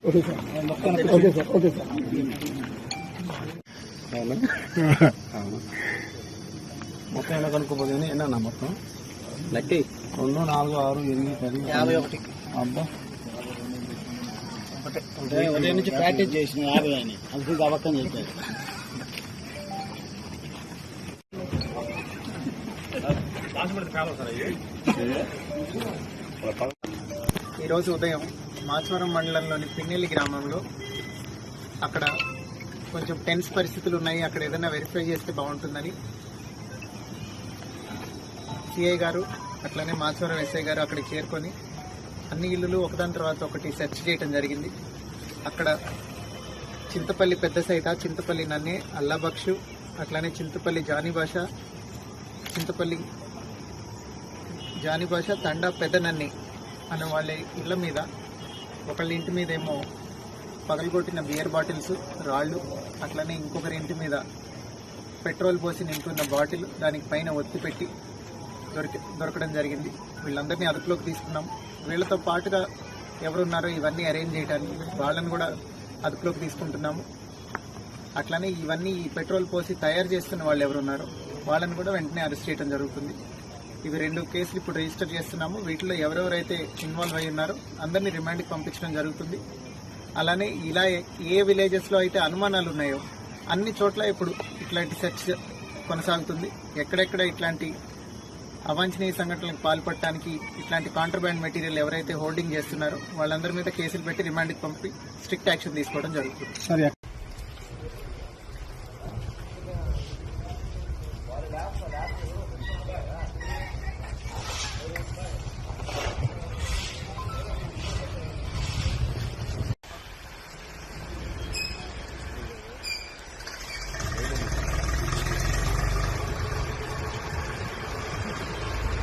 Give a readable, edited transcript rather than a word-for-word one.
Okay sir okay sir okay sir మొత్తం ఎలా కనుక్కోపోతే ఎన్న మొత్తం లెక్కి 2, 4, 6, 8, 10, 51 అబ్బా ఉదయం నుంచి ప్రాక్టీస్ చేసిన 50 అని అది అవక్కని చెప్పారు. ఈరోజు ఉదయం మాచవరం మండలంలోని పిన్నెల్లి గ్రామంలో అక్కడ కొంచెం టెన్స్ పరిస్థితులు ఉన్నాయి, అక్కడ ఏదైనా వెరిఫై చేస్తే బాగుంటుందని సిఐ గారు అట్లనే మాచవరం ఎస్ఐ గారు అక్కడికి చేరుకొని అన్ని ఇళ్లు ఒకదాని తర్వాత ఒకటి సెర్చ్ చేయడం జరిగింది. అక్కడ చింతపల్లి పెద్ద సైత, చింతపల్లి నన్నే, అల్లాబక్షు, అట్లానే చింతపల్లి జానిభాష తండా పెద్ద నన్ని అనే వాళ్ళ ఇళ్ల మీద ఒకళ్ళ ఇంటి మీద ఏమో పగలగొట్టిన బియర్ బాటిల్స్, రాళ్ళు, అట్లనే ఇంకొకరి ఇంటి మీద పెట్రోల్ పోసి నింపున్న బాటిల్ దానికి పైన ఒత్తి పెట్టి దొరకడం జరిగింది. వీళ్ళందరినీ అదుపులోకి తీసుకున్నాం. వీళ్ళతో పాటుగా ఎవరున్నారో ఇవన్నీ అరేంజ్ చేయడానికి వాళ్ళని కూడా అదుపులోకి తీసుకుంటున్నాము. అట్లనే ఇవన్నీ ఈ పెట్రోల్ పోసి తయారు చేస్తున్న వాళ్ళు ఎవరున్నారో వాళ్ళని కూడా వెంటనే అరెస్ట్ చేయడం జరుగుతుంది. ఇవి 2 కేసులు ఇప్పుడు రిజిస్టర్ చేస్తున్నాము. వీటిలో ఎవరెవరైతే ఇన్వాల్వ్ అయి ఉన్నారో అందరినీ రిమాండ్కి పంపించడం జరుగుతుంది. అలానే ఇలా ఏ విలేజెస్లో అయితే అనుమానాలు ఉన్నాయో అన్ని చోట్ల ఇప్పుడు ఇట్లాంటి సెర్చ్ కొనసాగుతుంది. ఎక్కడెక్కడ ఇట్లాంటి అవాంఛనీయ సంఘటనలకు పాల్పడటానికి ఇట్లాంటి కాంట్రాబ్యాండ్ మెటీరియల్ ఎవరైతే హోల్డింగ్ చేస్తున్నారో వాళ్ళందరి మీద కేసులు పెట్టి రిమాండ్కి పంపి స్ట్రిక్ట్ యాక్షన్ తీసుకోవడం జరుగుతుంది.